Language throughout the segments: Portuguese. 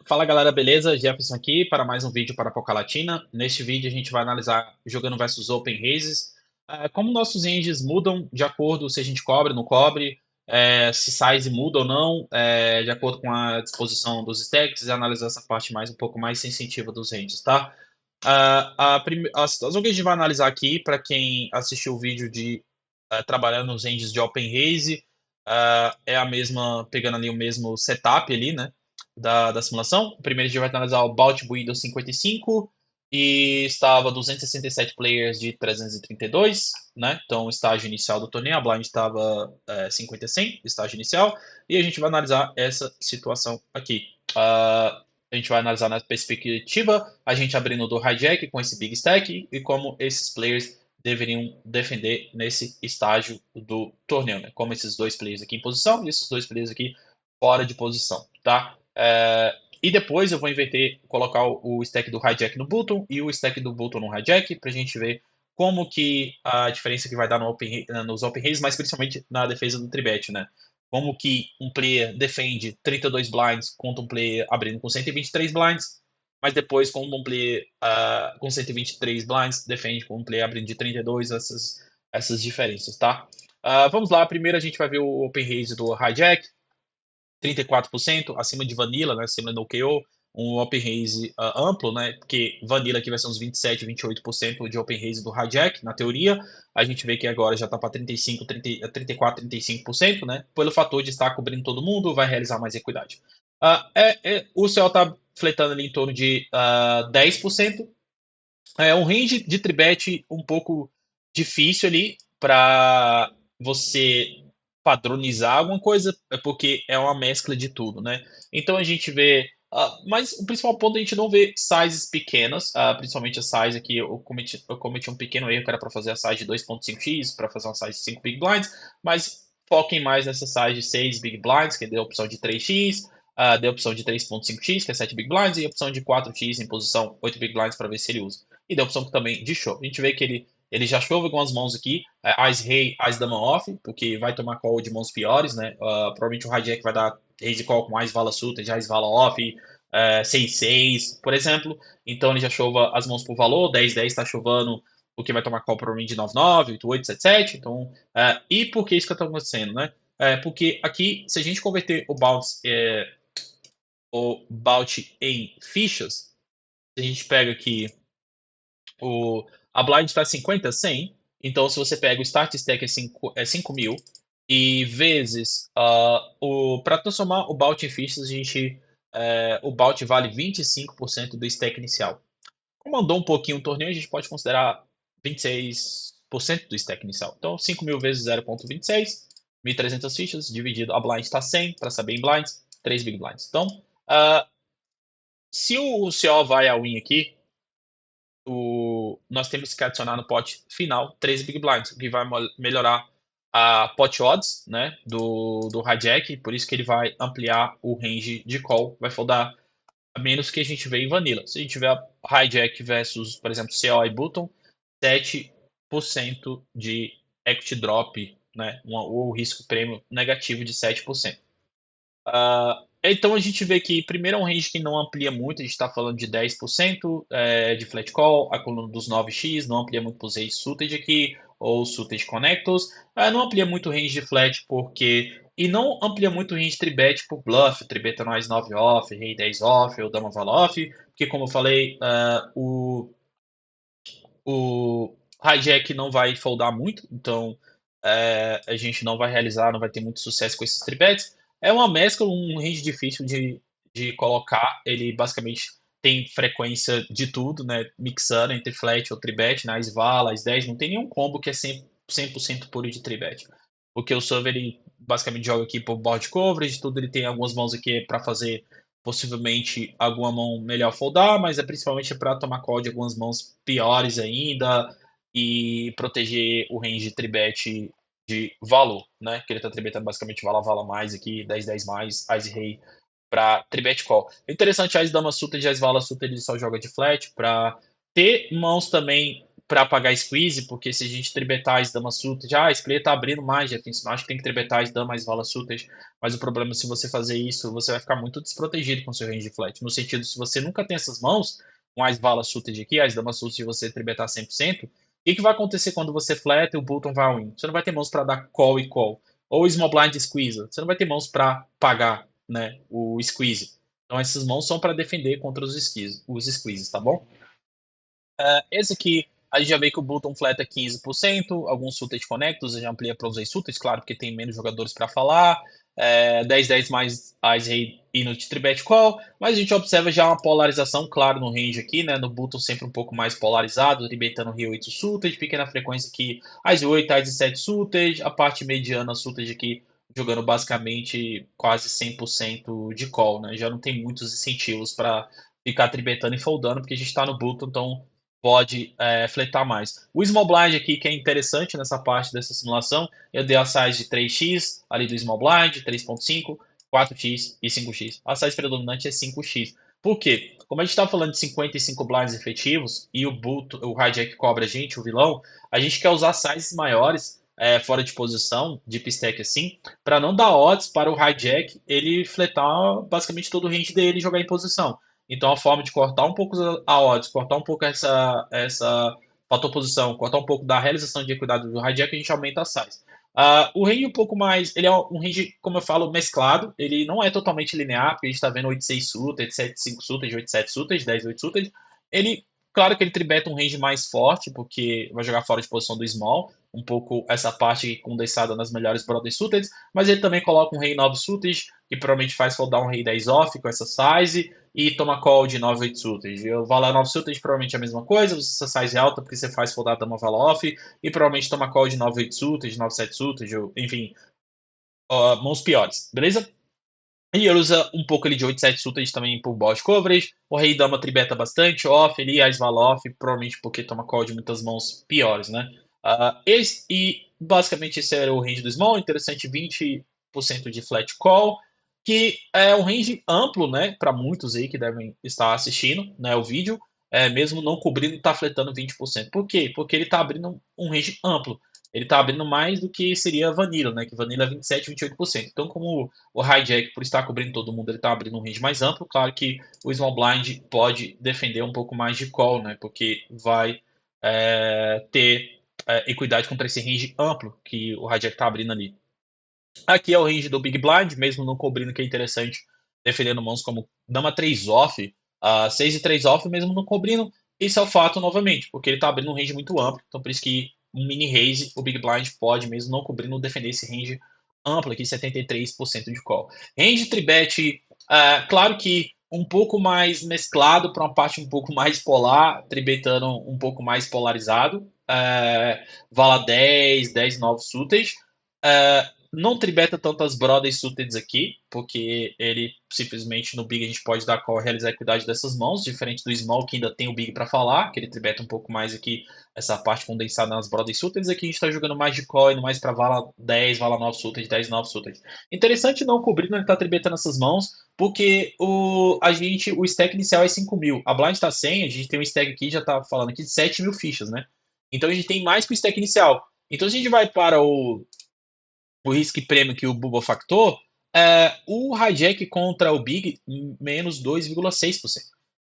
Fala galera, beleza? Jefferson aqui para mais um vídeo para a Poca Latina. Neste vídeo a gente vai analisar jogando versus Open Races, como nossos ranges mudam de acordo se a gente cobre ou não cobre, se size muda ou não, de acordo com a disposição dos stacks e analisar essa parte mais um pouco mais sensitiva dos ranges, tá? As situação que a gente vai analisar aqui, para quem assistiu o vídeo de trabalhando nos ranges de Open Race, é a mesma, pegando ali o mesmo setup ali, né? Da simulação. Primeiro a gente vai analisar o Bout Windows 55 e estava 267 players de 332, né? Então, o estágio inicial do torneio, a blind estava 50 100, estágio inicial, e a gente vai analisar essa situação aqui. A gente vai analisar na perspectiva, a gente abrindo do hijack com esse big stack e como esses players deveriam defender nesse estágio do torneio, né? Como esses dois players aqui em posição e esses dois players aqui fora de posição, tá? E depois eu vou inverter, colocar o stack do hijack no button e o stack do button no hijack para a gente ver como que a diferença que vai dar nos open race, mas principalmente na defesa do tribet, né? Como que um player defende 32 blinds contra um player abrindo com 123 blinds, mas depois com um player com 123 blinds defende com um player abrindo de 32, essas diferenças, tá? Vamos lá, primeiro a gente vai ver o open race do hijack, 34%, acima de Vanilla, né, acima do KO, um Open Race amplo, né, porque Vanilla aqui vai ser uns 27, 28% de Open Race do Hijack, na teoria, a gente vê que agora já está para 35, 30, 34, 35%, né, pelo fator de estar cobrindo todo mundo, vai realizar mais equidade. O CO está fletando ali em torno de 10%, é um range de tribet um pouco difícil ali para você padronizar alguma coisa, é porque é uma mescla de tudo, né? Então a gente vê. Mas o principal ponto é a gente não vê sizes pequenas, principalmente a size aqui. Eu cometi um pequeno erro que era para fazer a size de 2.5x, para fazer uma size de 5 big blinds, mas foquem mais nessa size de 6 big blinds, que deu a opção de 3x, deu a opção de 3.5x, que é 7 big blinds, e a opção de 4x em posição 8 big blinds para ver se ele usa. E deu a opção também de show. A gente vê que ele já chove algumas mãos aqui, Ice Rei, Ice Dama Off, porque vai tomar call de mãos piores, né? Provavelmente o hijack vai dar raise call com Ice Vala Suited, Ice Vala Off, 6-6, por exemplo. Então ele já chova as mãos por valor, 10-10 está chovando, o que vai tomar call provavelmente de 9-9, 8-8, 7-7. Então, e por que isso que está acontecendo, né? Porque aqui, se a gente converter o bout em fichas, a gente pega aqui a blind está 50, 100. Então, se você pega o start stack é 5 mil e vezes para transformar o bout em fichas, o bout vale 25% do stack inicial. Como andou um pouquinho o torneio, a gente pode considerar 26% do stack inicial. Então, 5 mil vezes 0,26, 1.300 fichas, dividido, a blind está 100, para saber em blinds, 3 big blinds. Então, se o CO vai a win aqui, nós temos que adicionar no pote final 13 Big Blinds, o que vai melhorar a pot odds, né, do hijack, por isso que ele vai ampliar o range de call, vai foldar a menos que a gente vê em Vanilla. Se a gente tiver hijack versus, por exemplo, CO e Button, 7% de equity drop, né, ou risco prêmio negativo de 7%. Então a gente vê que primeiro é um range que não amplia muito, a gente está falando de 10% de flat call, a coluna dos 9x não amplia muito para os raise suited aqui, ou suited connectors, não amplia muito o range de flat porque. E não amplia muito o range tribet por bluff, tribeta nós 9 off, rei 10 off, ou dama vala off, porque como eu falei, o hijack não vai foldar muito, então a gente não vai realizar, não vai ter muito sucesso com esses tribets. É uma mescla, um range difícil de colocar. Ele basicamente tem frequência de tudo, né? Mixando entre flat ou tribet, né? As vala, as 10, não tem nenhum combo que é 100% puro de tribet. Porque o server ele basicamente joga aqui por board coverage, tudo ele tem algumas mãos aqui para fazer possivelmente alguma mão melhor foldar, mas é principalmente para tomar call de algumas mãos piores ainda e proteger o range de tribet de valor, né? Que ele tá tribetando basicamente vala vala mais aqui, 10-10 mais, Ice Rei para tribet call. Interessante, Ice Dama Suited e Ice Vala Suited ele só joga de flat para ter mãos também para pagar squeeze, porque se a gente tribetar as damas suited, esse player tá abrindo mais, Jefferson, acho que tem que tribetar as damas valas suited, mas o problema é se você fazer isso, você vai ficar muito desprotegido com seu range de flat, no sentido, se você nunca tem essas mãos, com as valas suited aqui, as damas suited você tribetar 100%, o que vai acontecer quando você fleta e o button vai win? Você não vai ter mãos para dar call e call, ou small blind squeeze, você não vai ter mãos para pagar, né, o squeeze. Então essas mãos são para defender contra os squeezes, tá bom? Esse aqui, a gente já vê que o button fleta 15%, alguns suited connectors, a gente amplia para os suited, claro, porque tem menos jogadores para falar, 10-10 mais as rei e no tribet call, mas a gente observa já uma polarização, claro, no range aqui, né, no button sempre um pouco mais polarizado, tribetando rio 8 suited, pequena frequência aqui, as 8, as 7 suited, a parte mediana suited aqui, jogando basicamente quase 100% de call, né, já não tem muitos incentivos para ficar tribetando e foldando, porque a gente está no button, então pode fletar mais. O Small Blind aqui, que é interessante nessa parte dessa simulação, eu dei a size de 3x ali do Small Blind, 3.5, 4x e 5x. A size predominante é 5x. Por quê? Como a gente está falando de 55 blinds efetivos e o hijack cobra a gente, o vilão, a gente quer usar sizes maiores fora de posição, deep stack assim, para não dar odds para o hijack ele fletar basicamente todo o range dele e jogar em posição. Então, a forma de cortar um pouco a odds, cortar um pouco essa fator posição, cortar um pouco da realização de equidade do hijack, a gente aumenta a size. O range um pouco mais, ele é um range, como eu falo, mesclado, ele não é totalmente linear, porque a gente está vendo 8-6 suited, 7-5 suited, 8-7 suited, 10-8 suited. Ele, claro que ele tribeta um range mais forte, porque vai jogar fora de posição do small, um pouco essa parte condensada nas melhores brothers suited, mas ele também coloca um rei 9 suited, que provavelmente faz foldar um rei 10 off com essa size, e toma call de 9-8 suited. O Vala 9 suited provavelmente é a mesma coisa, você size alta porque você faz foldar dama Vala off, e provavelmente toma call de 9-8 suited, 9-7 suited, enfim, mãos piores, beleza? E ele usa um pouco ali de 8-7 suited também por bot coverage. O rei dama tribeta bastante, off, ele as Vala off, provavelmente porque toma call de muitas mãos piores, né? E basicamente esse era o range do small, interessante 20% de flat call, que é um range amplo, né, para muitos aí que devem estar assistindo, né, o vídeo, mesmo não cobrindo, tá fletando 20%. Por quê? Porque ele tá abrindo um range amplo. Ele tá abrindo mais do que seria Vanilla, né, que Vanilla é 27, 28%. Então, como o hijack, por estar cobrindo todo mundo, ele tá abrindo um range mais amplo, claro que o small blind pode defender um pouco mais de call, né, porque vai ter equidade contra esse range amplo que o hijack tá abrindo ali. Aqui é o range do Big Blind, mesmo não cobrindo, que é interessante, defendendo mãos como Dama 3 off, 6 e 3 off, mesmo não cobrindo. Isso é o fato, novamente, porque ele está abrindo um range muito amplo, então por isso que um mini raise, o Big Blind pode, mesmo não cobrindo, defender esse range amplo aqui, 73% de call. Range tribet, claro que um pouco mais mesclado para uma parte um pouco mais polar, tribetando um pouco mais polarizado. Vala 10, 10 9 suited. Não tribeta tantas brothers suited aqui, porque ele simplesmente no Big a gente pode dar call e realizar a equidade dessas mãos, diferente do Small que ainda tem o Big para falar, que ele tribeta um pouco mais aqui essa parte condensada nas brothers suited. Aqui a gente está jogando mais de call, indo mais para Vala 10, Vala 9 suited, 10 9 suited. Interessante não cobrir, ele tá tribetando essas mãos, porque o stack inicial é 5.000. A blind tá 100, a gente tem um stack aqui, já tá falando aqui de 7.000 fichas, né? Então a gente tem mais que o stack inicial. Então se a gente vai para o risco prêmio que o Bubble factou, o hijack contra o Big, menos 2,6%.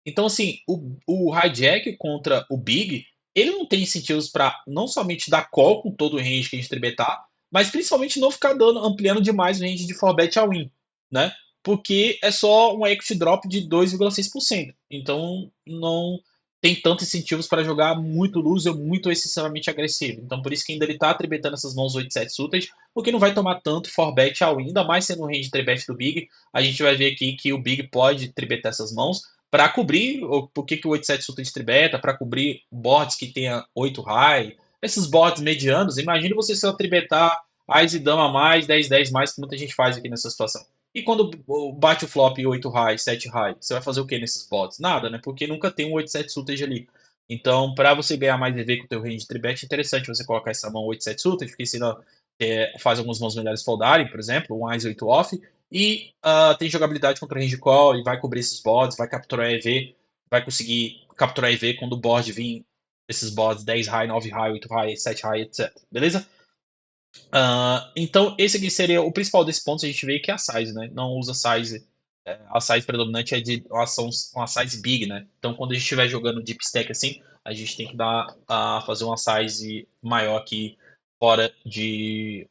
Então, assim, o hijack contra o Big, ele não tem incentivos para não somente dar call com todo o range que a gente tribetar, mas principalmente não ficar ampliando demais o range de 4bet a win, né? Porque é só um equity drop de 2,6%. Então, não tem tantos incentivos para jogar muito loser, muito excessivamente agressivo. Então, por isso que ainda ele está tribetando essas mãos 8-7 suited, porque não vai tomar tanto for bet all, ainda mais sendo o range 3-bet do Big. A gente vai ver aqui que o Big pode tribetar essas mãos para cobrir por que o 8-7 suited tribeta, para cobrir boards que tenha 8 high, esses boards medianos. Imagina você só tribetar Ais e Dama mais, 10-10 mais, que muita gente faz aqui nessa situação. E quando bate o flop 8 high, 7 high, você vai fazer o que nesses bots? Nada, né? Porque nunca tem um 8-7 suited ali. Então, para você ganhar mais EV com o teu range de tribet, é interessante você colocar essa mão 8-7 suited, porque senão faz algumas mãos melhores foldarem, por exemplo, um Ais 8 off, e tem jogabilidade contra range call, e vai cobrir esses bots, vai capturar EV, vai conseguir capturar EV quando o board vir esses bots 10 high, 9 high, 8 high, 7 high, etc. Beleza? Então, esse aqui seria o principal desse ponto. A gente vê que é a size, né? Não usa size. A size predominante é de uma size big, né? Então, quando a gente estiver jogando deep stack assim, a gente tem que fazer uma size maior aqui fora de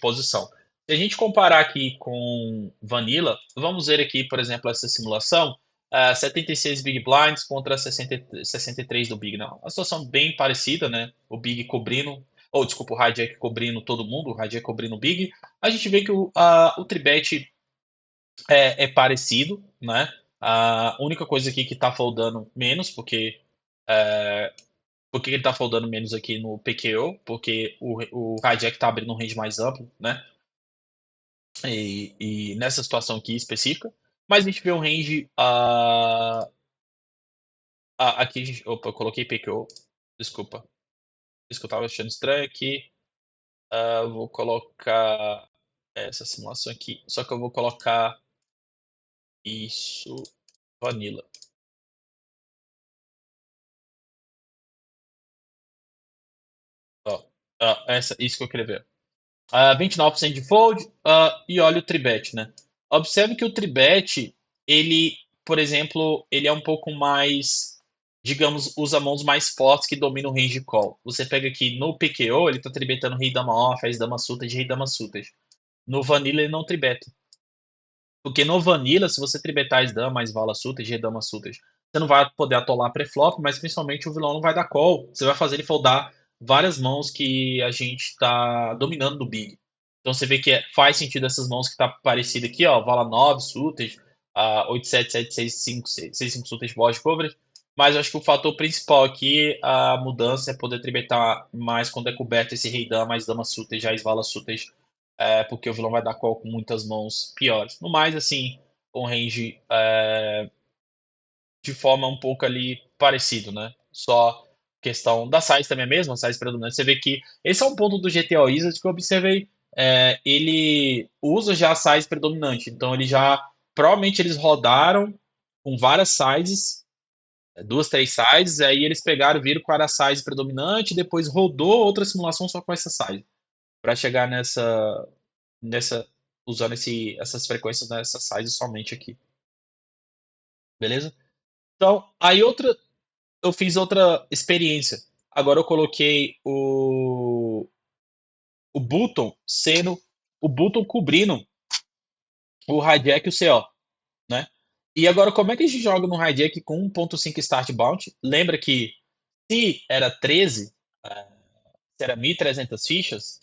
posição. Se a gente comparar aqui com Vanilla, vamos ver aqui, por exemplo, essa simulação. 76 Big Blinds contra 63 do Big. Não, a situação bem parecida, né? O Big cobrindo, ou desculpa, o Hijack cobrindo todo mundo, o Hijack cobrindo o Big. A gente vê que o Tribet é parecido, né? A única coisa aqui que tá foldando menos, porque ele tá foldando menos aqui no PKO, porque o Hijack tá abrindo um range mais amplo, né? E nessa situação aqui específica. Mas a gente vê um range. Aqui, opa, eu coloquei PKO. Desculpa. Isso que eu tava achando estranho aqui. Vou colocar essa simulação aqui. Só que eu vou colocar isso vanilla. Ó, isso que eu queria ver. 29% de fold e olha o tribet, né? Observe que o tribet, ele, por exemplo, ele é um pouco mais, digamos, usa mãos mais fortes que dominam o range call. Você pega aqui no PKO, ele tá tribetando rei dama off, as dama suited, rei dama suited. No vanilla ele não tribeta. Porque no Vanilla, se você tribetar as damas, vala suited, G dama suited, você não vai poder atolar pré-flop, mas principalmente o vilão não vai dar call. Você vai fazer ele foldar várias mãos que a gente está dominando do Big. Então você vê que faz sentido essas mãos que tá parecido aqui, ó, vala 9 suited, 8, 7, 7, 6, 5, 6, 5 suited, board coverage. Mas eu acho que o fator principal aqui, a mudança, é poder tribetar mais quando é coberto esse rei dama, mais dama suited, já as vala suited, porque o vilão vai dar call com muitas mãos piores. No mais, assim, um range de forma um pouco ali parecido, né? Só questão da size também é a mesma, size predominante. Você vê que esse é um ponto do GTA Wizard que eu observei. Ele usa já a size predominante, então ele já provavelmente eles rodaram com várias sizes, duas, três sizes, aí eles pegaram, viram qual era a size predominante, e depois rodou outra simulação só com essa size, para chegar nessa usando essas frequências nessa size somente aqui, beleza? Então, aí eu fiz outra experiência. Agora eu coloquei o Button sendo o Button cobrindo o hijack e o CO, né? E agora como é que a gente joga no hijack com 1.5 start bounty? Lembra que se era 13, se era 1.300 fichas,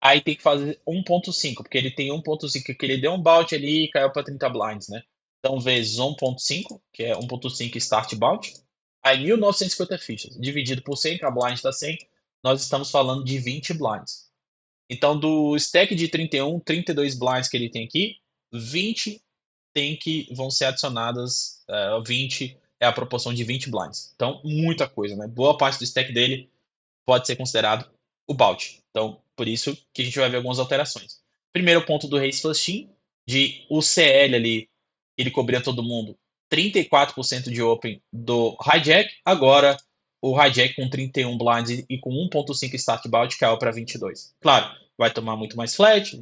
aí tem que fazer 1.5, porque ele tem 1.5 que ele deu um bounty ali e caiu para 30 blinds, né? Então, vezes 1.5, que é 1.5 start bounty, aí 1.950 fichas, dividido por 100, que a blind está 100, nós estamos falando de 20 blinds. Então, do stack de 31, 32 blinds que ele tem aqui, 20 vão ser adicionadas, 20 é a proporção de 20 blinds. Então, muita coisa, né? Boa parte do stack dele pode ser considerado o bounty. Então, por isso que a gente vai ver algumas alterações. Primeiro ponto do Race Flushing, de o CL ali, ele cobria todo mundo, 34% de open do hijack, agora o hijack com 31 blinds e com 1.5 start bounty caiu para 22. Claro, vai tomar muito mais flat,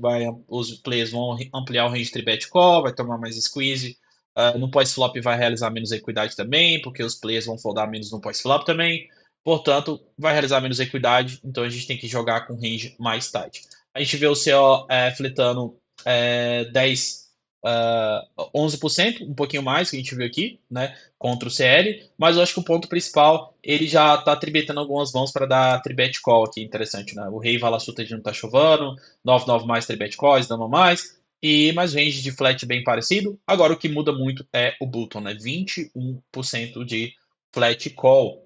os players vão ampliar o range de bet call, vai tomar mais squeeze, no pós-flop vai realizar menos equidade também, porque os players vão foldar menos no pós-flop também. Portanto, vai realizar menos equidade, então a gente tem que jogar com range mais tight. A gente vê o CO fletando 10, 11%, um pouquinho mais que a gente viu aqui, né, contra o CL, mas eu acho que o ponto principal, ele já está tribetando algumas mãos para dar tribet call aqui, interessante, né? O rei Valasuta não está chovando, 9-9 mais tribet calls, dama mais, e mais range de flat bem parecido. Agora o que muda muito é o button, né? 21% de flat call.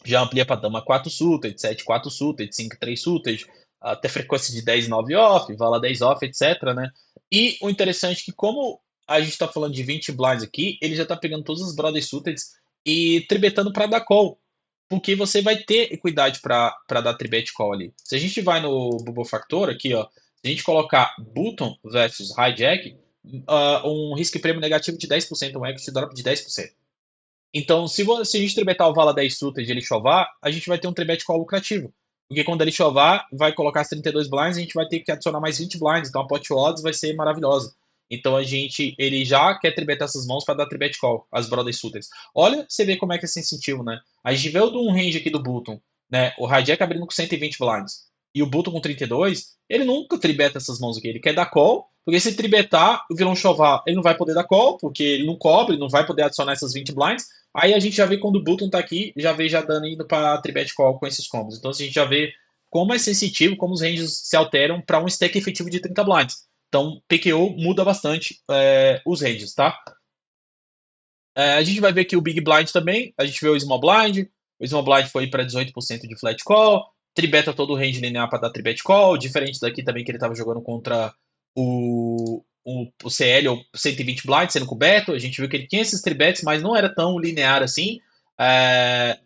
Já amplia para dama 4 suited, 7 4 suited, 5 3 suited, até frequência de 10 9 off, vala 10 off, etc, né? E o interessante é que como a gente está falando de 20 blinds aqui, ele já está pegando todos os brothers suited e tribetando para dar call, porque você vai ter equidade para dar tribet call ali. Se a gente vai no Bubble Factor aqui, ó, se a gente colocar button versus hijack, um risco prêmio negativo de 10%, um equity drop de 10%. Então, se a gente tribetar o Vala 10 suited e ele chovar, a gente vai ter um tribet call lucrativo. Porque quando ele chovar, vai colocar as 32 blinds, a gente vai ter que adicionar mais 20 blinds. Então a pot odds vai ser maravilhosa. Então ele já quer tribetar essas mãos para dar tribet call, as brothers suitors. Olha, você vê como é que é sensitivo, né? A gente vê o de um range aqui do Button, né? O hijack abrindo com 120 blinds e o Button com 32, ele nunca tribeta essas mãos aqui. Ele quer dar call, porque se tribetar, o vilão chovar, ele não vai poder dar call, porque ele não cobre, não vai poder adicionar essas 20 blinds. Aí a gente já vê quando o Button tá aqui, já vê já dando indo para tribet call com esses combos. Então a gente já vê como é sensitivo, como os ranges se alteram para um stack efetivo de 30 blinds. Então, PKO muda bastante os ranges, tá? A gente vai ver que o Big Blind também, a gente vê o Small Blind, o Small Blind foi para 18% de flat call, tribeta todo o range linear para dar tribet call, diferente daqui também que ele estava jogando contra o CL ou 120 blind sendo coberto, a gente viu que ele tinha esses tribets, mas não era tão linear assim,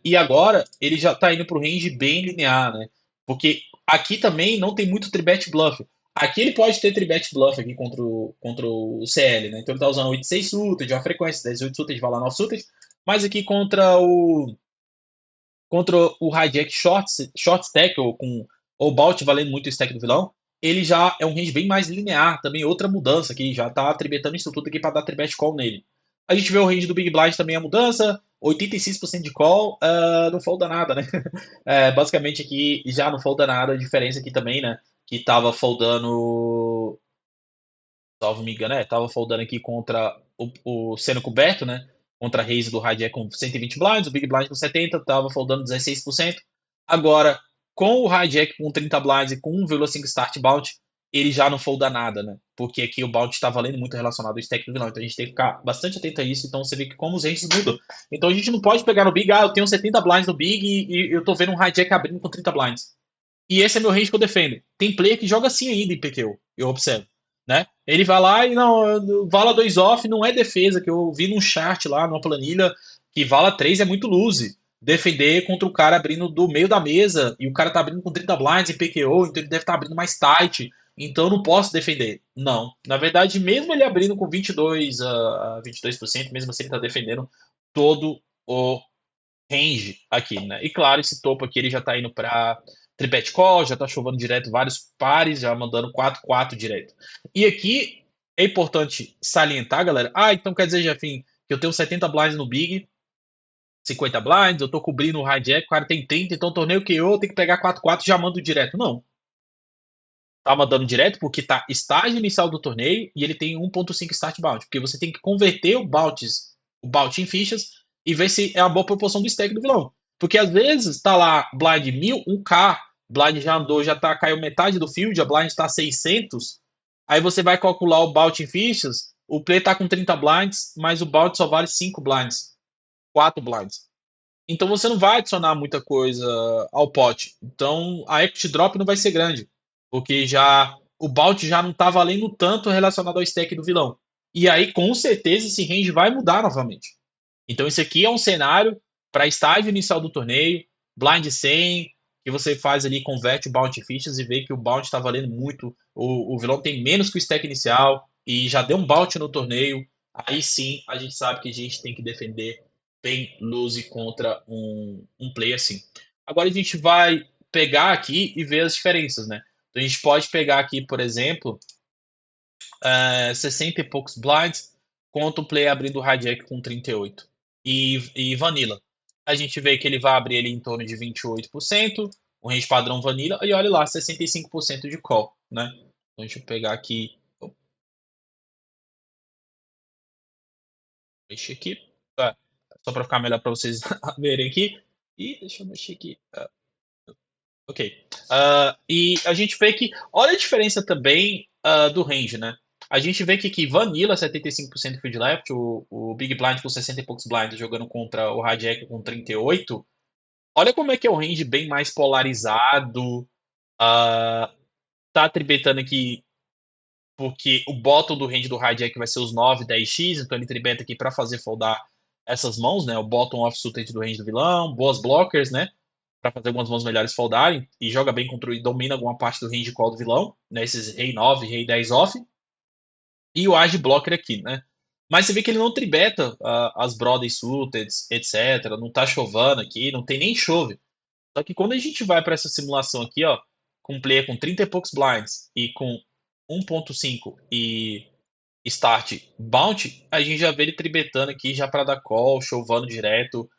e agora ele já está indo para o range bem linear, né? Porque aqui também não tem muito tribet bluff. Aqui ele pode ter tribet bluff aqui contra o CL, né? Então ele tá usando 8-6 suited, uma frequência, 10-8 suited, vai lá 9 suited, mas aqui contra o hijack short stack, ou com o Bout valendo muito o stack do vilão, ele já é um range bem mais linear, também outra mudança, que já tá tribetando isso tudo aqui para dar tribet call nele. A gente vê o range do Big Blind também a mudança, 86% de call, não folda nada, né? Basicamente aqui já não folda nada, a diferença aqui também, né? Que tava foldando, salvo me engano, tava foldando aqui contra o sendo coberto, né? Contra a raise do Hijack com 120 blinds, o Big Blind com 70, tava foldando 16%. Agora, com o Hijack com 30 blinds e com 1,5 start bounty, ele já não folda nada, né? Porque aqui o bounty está valendo muito relacionado ao stack do vilão. Então a gente tem que ficar bastante atento a isso. Então você vê que como os ranges mudam. Então a gente não pode pegar no Big, eu tenho 70 blinds no Big e eu tô vendo um Hijack abrindo com 30 blinds. E esse é meu range que eu defendo. Tem player que joga assim ainda em PKO, eu observo. Né? Ele vai lá e não, Vala 2 off não é defesa, que eu vi num chart lá, numa planilha, que Vala 3 é muito lose. Defender contra o cara abrindo do meio da mesa, e o cara tá abrindo com 30 blinds em PKO, então ele deve estar abrindo mais tight, então eu não posso defender. Não. Na verdade, mesmo ele abrindo com 22 a 22%, mesmo assim ele tá defendendo todo o range aqui, né? E claro, esse topo aqui ele já tá indo para triplet call, já tá chovendo direto vários pares, já mandando 4-4 direto. E aqui é importante salientar, galera. Então quer dizer, Jefim, que eu tenho 70 blinds no Big, 50 blinds, eu tô cobrindo o hijack, o cara tem 30, então torneio que eu tenho que pegar 4-4 e já mando direto. Não. Tá mandando direto porque tá estágio inicial do torneio e ele tem 1.5 start bounty, porque você tem que converter o bounty em fichas e ver se é a boa proporção do stack do vilão. Porque às vezes tá lá blind 1000, 1k, blind já andou, já tá, caiu metade do field, a blind tá 600, aí você vai calcular o bounty em fichas, o play tá com 30 blinds, mas o bounty só vale 5 blinds, 4 blinds. Então você não vai adicionar muita coisa ao pote. Então a equity drop não vai ser grande, porque já o bounty já não está valendo tanto relacionado ao stack do vilão. E aí com certeza esse range vai mudar novamente. Então esse aqui é um cenário para estágio inicial do torneio, blind 100, que você faz ali, converte o bounty fichas e vê que o bounty está valendo muito, o vilão tem menos que o stack inicial e já deu um bounty no torneio. Aí sim a gente sabe que a gente tem que defender bem lose contra um play assim. Agora a gente vai pegar aqui e ver as diferenças, né? Então a gente pode pegar aqui, por exemplo, 60 e poucos blinds contra o play abrindo o hijack com 38. E Vanilla. A gente vê que ele vai abrir ele em torno de 28%, o range padrão Vanilla, e olha lá, 65% de call, né? Então deixa eu pegar aqui, mexer aqui, só para ficar melhor para vocês verem aqui. E deixa eu mexer aqui. Ok. E a gente vê que, olha a diferença também do range, né? A gente vê que aqui Vanilla 75% field left, o Big Blind com 60 e poucos blinds jogando contra o Hijack com 38. Olha como é que é o range bem mais polarizado. Uh, tá tribetando aqui porque o bottom do range do Hijack vai ser os 9, 10x, então ele tribeta aqui para fazer foldar essas mãos, né? O bottom offsuited do range do vilão, boas blockers, né? Para fazer algumas mãos melhores foldarem e joga bem contra e domina alguma parte do range call do vilão, né? Esses rei 9, rei 10 off. E o Age Blocker aqui, né? Mas você vê que ele não tribeta as Broadway Suited, etc. Não tá chovendo aqui, não tem nem chove. Só que quando a gente vai para essa simulação aqui, ó, com um player com 30 e poucos blinds e com 1.5 e start bounty, a gente já vê ele tribetando aqui já para dar call, chovando direto,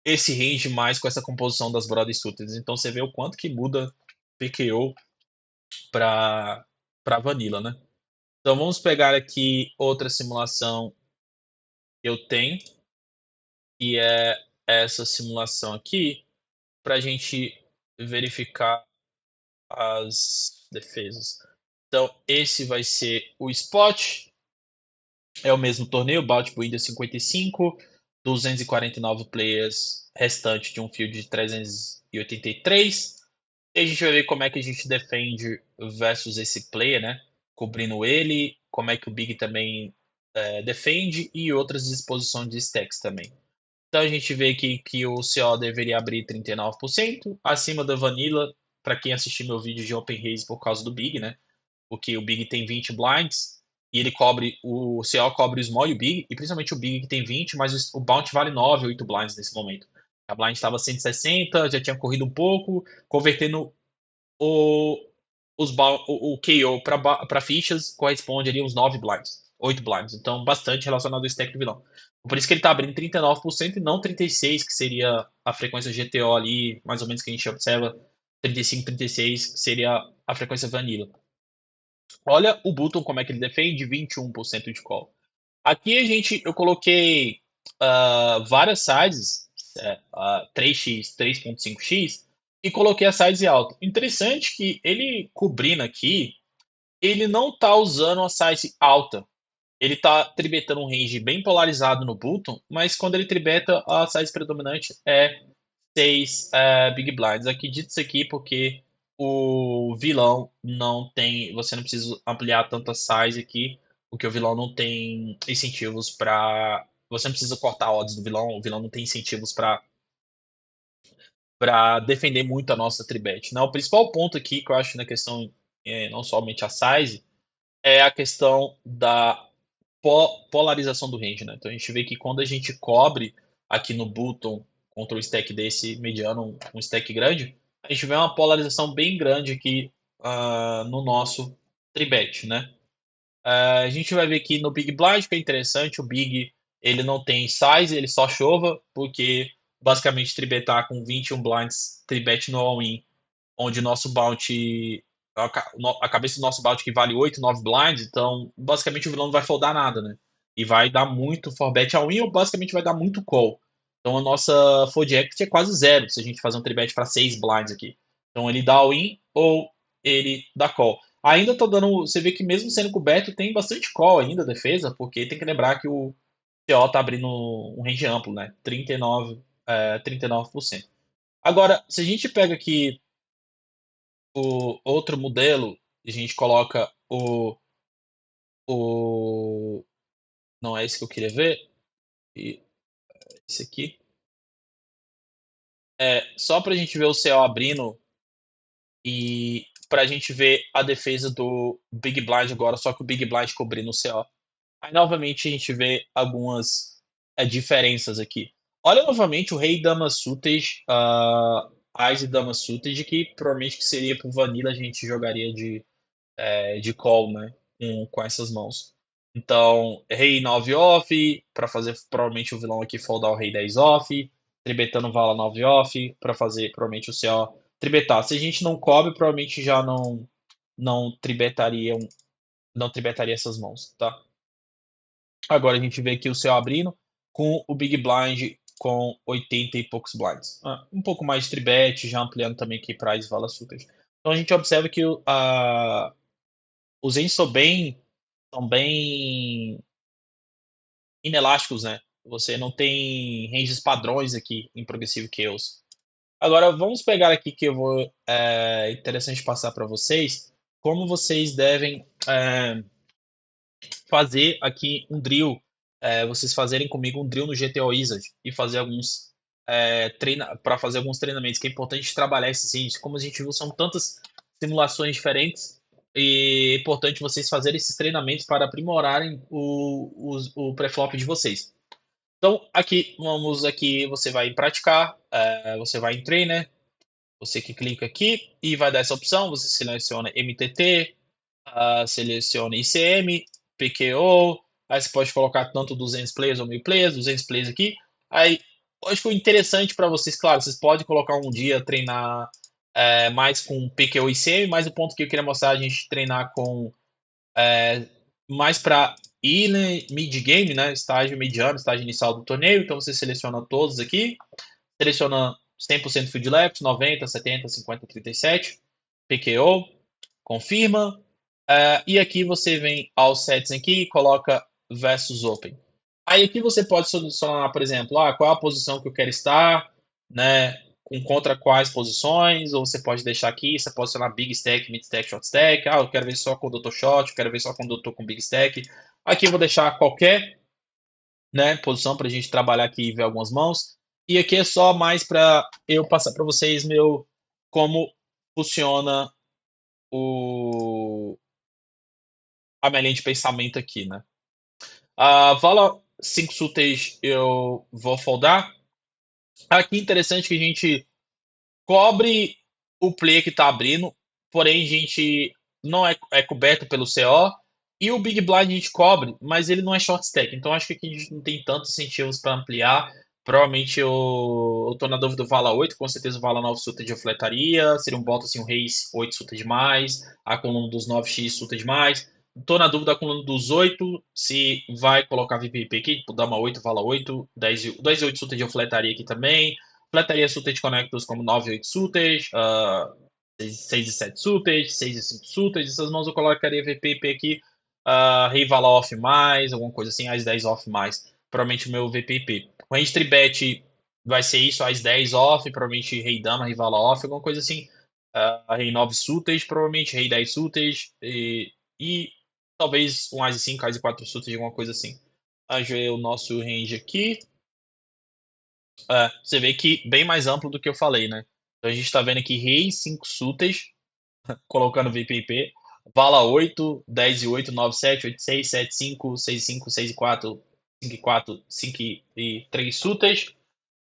esse range mais com essa composição das Broadway Suited. Então você vê o quanto que muda PKO para Vanilla, né? Então vamos pegar aqui outra simulação que eu tenho, e é essa simulação aqui, para a gente verificar as defesas. Então esse vai ser o spot, é o mesmo torneio, Bout Builder 55, 249 players restante de um field de 383. E a gente vai ver como é que a gente defende versus esse player, né? Cobrindo ele, como é que o Big também defende e outras disposições de stacks também. Então a gente vê aqui que o CO deveria abrir 39%, acima da Vanilla, para quem assistiu meu vídeo de Open Race por causa do Big, né? Porque o Big tem 20 blinds e ele cobre, o CO cobre o Small e o Big, e principalmente o Big que tem 20, mas o Bounty vale 9, 8 blinds nesse momento. A blind estava 160, já tinha corrido um pouco, convertendo o, o KO para fichas corresponde ali uns 9 blinds, 8 blinds. Então, bastante relacionado ao stack do vilão. Por isso que ele está abrindo 39% e não 36%, que seria a frequência GTO ali, mais ou menos que a gente observa, 35, 36, que seria a frequência vanilla. Olha o Button como é que ele defende, 21% de call. Aqui eu coloquei várias sizes, 3x, 3.5x, e coloquei a size alta. Interessante que ele cobrindo aqui, ele não está usando a size alta. Ele está tribetando um range bem polarizado no Button, mas quando ele tribeta, a size predominante é 6 Big Blinds. Acredito isso aqui porque o vilão não tem. Você não precisa ampliar tanta size aqui, porque o vilão não tem incentivos para. Você não precisa cortar odds do vilão, o vilão não tem incentivos para defender muito a nossa tribet. Não, o principal ponto aqui que eu acho na questão, não somente a size, é a questão da polarização do range, né? Então a gente vê que quando a gente cobre aqui no button contra um stack desse mediano, um stack grande, a gente vê uma polarização bem grande aqui no nosso tribet, né? A gente vai ver aqui no Big Blind, que é interessante, o Big ele não tem size, ele só chova, porque basicamente tribetar com 21 blinds, tribet no all-in, onde o nosso bounty, a cabeça do nosso bounty que vale 8, 9 blinds, então basicamente o vilão não vai foldar nada, né? E vai dar muito for bet all-in ou basicamente vai dar muito call. Então a nossa fold equity é quase zero se a gente fazer um tribet para 6 blinds aqui. Então ele dá all-in ou ele dá call. Ainda tô dando. Você vê que mesmo sendo coberto, tem bastante call ainda a defesa, porque tem que lembrar que o CO tá abrindo um range amplo, né? 39%. Agora, se a gente pega aqui o outro modelo, a gente coloca o. Não é esse que eu queria ver. E esse aqui. Só pra gente ver o CO abrindo e pra gente ver a defesa do Big Blind agora, só que o Big Blind cobrindo o CO. Aí novamente a gente vê algumas diferenças aqui. Olha novamente o Rei Dama Suited, Ás e Dama Suited, que provavelmente que seria pro Vanilla a gente jogaria de call, né? Com essas mãos. Então, Rei 9 off, para fazer provavelmente o vilão aqui foldar o Rei 10 off, tribetando Vala 9 off, para fazer provavelmente o CO tribetar. Se a gente não cobre, provavelmente já não tribetaria, não tribetaria essas mãos, tá? Agora a gente vê aqui o CO abrindo com o Big Blind com 80 e poucos blinds. Um pouco mais de tribet, já ampliando também aqui para as Vala Suited. Então a gente observa que os Ents são bem inelásticos, né? Você não tem ranges padrões aqui em Progressive Chaos. Agora vamos pegar aqui que eu vou interessante passar para vocês como vocês devem fazer aqui um drill, vocês fazerem comigo um drill no GTO Wizard e fazer alguns para fazer alguns treinamentos, que é importante trabalhar esses índices. Como a gente viu, são tantas simulações diferentes. e é importante vocês fazerem esses treinamentos para aprimorarem o pré-flop de vocês. Então, aqui, vamos aqui, você vai em praticar, você vai em trainer, você que clica aqui e vai dar essa opção, você seleciona MTT, seleciona ICM, PQO, aí você pode colocar tanto 200 players ou 1000 players, 200 players aqui. Aí, acho que o interessante para vocês, claro, vocês podem colocar um dia treinar mais com PQO e ICM, mas o ponto que eu queria mostrar é a gente treinar com mais para ir mid-game, né? Estágio mediano, estágio inicial do torneio. Então você seleciona todos aqui, seleciona 100% field left, 90, 70, 50, 37, PKO, confirma. E aqui você vem aos sets aqui e coloca versus open. Aí aqui você pode selecionar, por exemplo, qual é a posição que eu quero estar, né? Contra quais posições, ou você pode deixar aqui, você pode selecionar big stack, mid stack, short stack. Eu quero ver só quando eu tô short, eu quero ver só quando eu tô com big stack. Aqui eu vou deixar qualquer, né, posição para a gente trabalhar aqui e ver algumas mãos. E aqui é só mais para eu passar para vocês como funciona a minha linha de pensamento aqui, né? Vala 5 suítes eu vou foldar. Aqui interessante que a gente cobre o player que está abrindo, porém a gente não é coberto pelo CO. E o Big Blind a gente cobre, mas ele não é short stack. Então acho que aqui a gente não tem tantos incentivos para ampliar. Provavelmente eu tô na dúvida do Vala 8, com certeza o Vala 9 suta de fletaria. Seria um bota assim, um Reis 8 suta demais. A coluna dos 9x suta demais. Tô na dúvida da coluna dos 8, se vai colocar VPP aqui, tipo Dama 8, Vala 8, 10 e 8 suta de fletaria aqui também. Fletaria suited connectors como 9 e 8 suited, 6 e 7 suited, 6 e 5 suited. Essas mãos eu colocaria VPP aqui, Rei Vala off mais, alguma coisa assim, As 10 off mais. Provavelmente o meu VPP. O range tribet vai ser isso, As 10 off, provavelmente Rei Dama, Rei Vala off, alguma coisa assim. Rei 9 suited, provavelmente Rei 10 suited, e talvez um As 5, As 4 suited, alguma coisa assim. A ver o nosso range aqui. Você vê que bem mais amplo do que eu falei, né? Então a gente tá vendo aqui Rei 5 súteis, colocando VPP, Vala 8, 10 e 8, 9, 7, 8, 6, 7, 5, 6, 5, 6 e 4, 5 e 4, 5 e 3 súteis.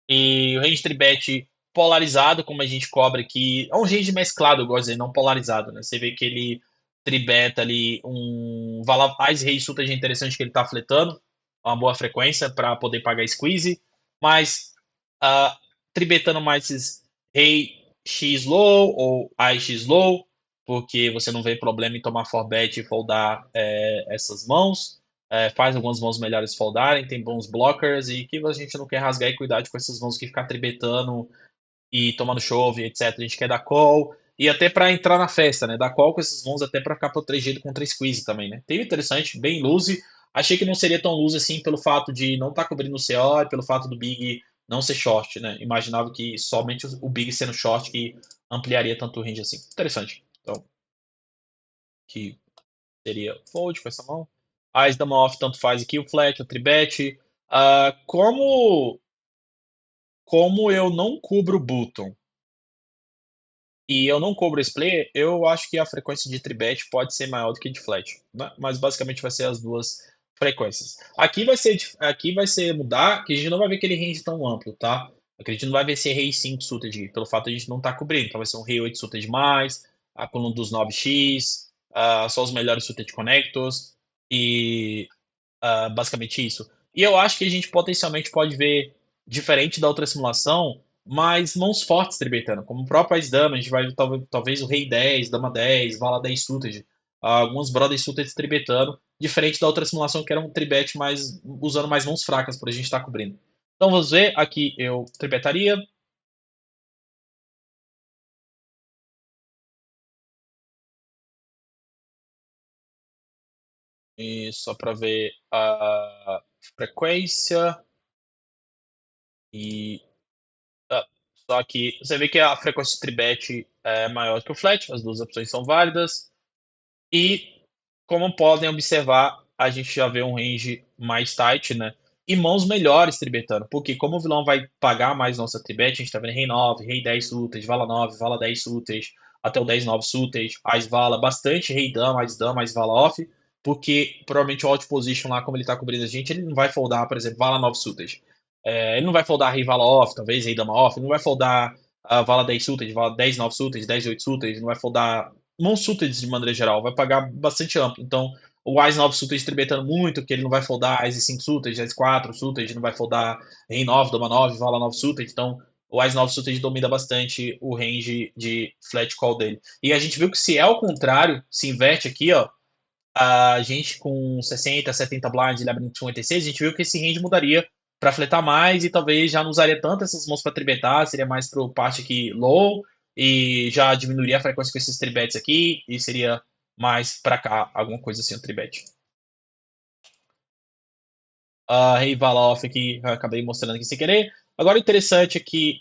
E o range tribet polarizado, como a gente cobra aqui. É um range mesclado, eu gosto de dizer, não polarizado, né? Você vê que ele tribeta ali um Vala mais Rei súteis é interessante que ele tá fletando, uma boa frequência para poder pagar squeeze, mas uh, tribetando mais esses Rei X low ou Ai X low, porque você não vê problema em tomar for bet e foldar essas mãos. Faz algumas mãos melhores foldarem, tem bons blockers e que a gente não quer rasgar e cuidar com essas mãos que ficar tribetando e tomando chove, etc. A gente quer dar call e até para entrar na festa, né? Dar call com essas mãos até para ficar protegido contra squeeze também, né? Tem interessante, bem loose. Achei que não seria tão loose assim pelo fato de não estar cobrindo o CO e pelo fato do Big não ser short, né? Imaginava que somente o Big sendo short que ampliaria tanto o range assim. Interessante. Então, que seria fold com essa mão. As dama off tanto faz aqui, o flat, o tribet. Como eu não cubro o button e eu não cobro esse player, eu acho que a frequência de tribet pode ser maior do que de flat, né? Mas basicamente vai ser as duas frequências. Aqui vai ser mudar, que a gente não vai ver aquele range tão amplo, tá? Aqui a gente não vai ver esse rei 5 suited, pelo fato de a gente não estar cobrindo. Então vai ser um rei 8 suited mais, a coluna dos 9x, só os melhores suited connectors e basicamente isso. E eu acho que a gente potencialmente pode ver, diferente da outra simulação, mais mãos fortes tribetando, como o próprio Ice Dama, a gente vai ver talvez o Rei 10, Dama 10, Vala 10 suited, alguns Brothers suited tribetando, diferente da outra simulação que era um tribet mais, usando mais mãos fracas por a gente estar cobrindo. Então vamos ver, aqui eu tribetaria, e só para ver a frequência, e só que você vê que a frequência de tribet é maior que o flat, as duas opções são válidas. E, como podem observar, a gente já vê um range mais tight, né? E mãos melhores tribetando. Porque como o vilão vai pagar mais nossa tribet, a gente tá vendo Rei 9, Rei 10 suited, Vala 9, Vala 10 suited, até o 10 9 suited, Ás Vala, bastante Rei Dama, Ás Vala off, porque provavelmente o out position lá, como ele tá cobrindo a gente, ele não vai foldar, por exemplo, Vala 9 suited. Ele não vai foldar Rei Vala off, talvez Rei Dama off, ele não vai foldar a Vala 10 suited, Vala 10 9 suited, 10 8 suited, não vai foldar mão suited de maneira geral, vai pagar bastante amplo. Então, o Ás 9 suited tribetando muito, que ele não vai foldar Ás 5 suited, Ás 4 suited, não vai foldar Rei 9, Dama 9, Vala 9 suited, então o Ás 9 suited domina bastante o range de flat call dele. E a gente viu que se é o contrário, se inverte aqui, ó, a gente com 60, 70 blinds, ele abrindo 56, a gente viu que esse range mudaria para fletar mais e talvez já não usaria tanto essas mãos para tribetar, seria mais para parte aqui low e já diminuiria a frequência com esses tribets aqui e seria mais para cá, alguma coisa assim, o tribet. Rei Valoff aqui, acabei mostrando aqui sem querer. Agora o interessante é que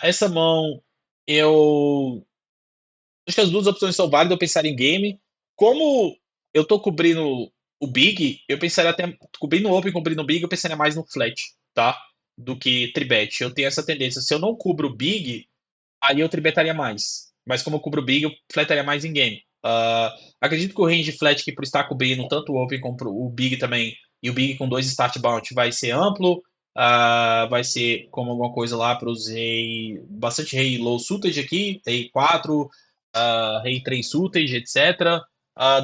essa mão eu acho que as duas opções são válidas, eu pensaria em game. Como eu tô cobrindo o Big, eu pensaria até. Cobrindo o Open, cobrindo o Big, eu pensaria mais no flat, tá? Do que tribet. Eu tenho essa tendência. Se eu não cubro o Big, aí eu tribetaria mais. Mas como eu cubro o Big, eu fletaria mais em game. Acredito que o range flat, que por estar cobrindo tanto o Open como o Big também, e o Big com dois start bounty, vai ser amplo. Vai ser como alguma coisa lá para os rei. Bastante rei low suited aqui, rei 4, rei 3 suited, etc.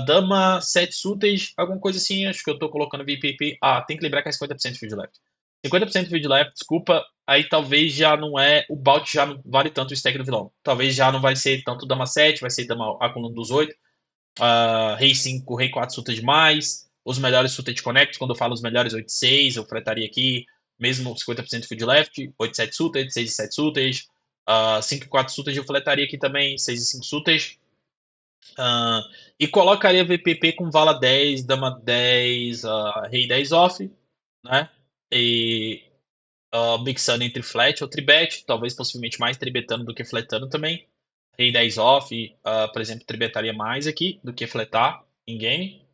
Dama 7 suited, alguma coisa assim. Acho que eu tô colocando VPP. Tem que lembrar que é 50% field left. 50% field left, desculpa, aí talvez já não é. O bout já não vale tanto o stack do vilão. Talvez já não vai ser tanto Dama 7, vai ser Dama a coluna dos 8. Rei 5, Rei 4 suited mais. Os melhores suited connect, quando eu falo os melhores 8 6, eu fretaria aqui, mesmo 50% field left, 8 7 suited, 6 e 7 suited. 5 e 4 suited eu fletaria aqui também, 6 e 5 suited. E colocaria VPP com Vala 10, Dama 10, Rei 10 off, né? E mixando entre flat ou tribet, talvez possivelmente mais tribetando do que fletando também. Rei 10 off, por exemplo, tribetaria mais aqui do que fletar em game.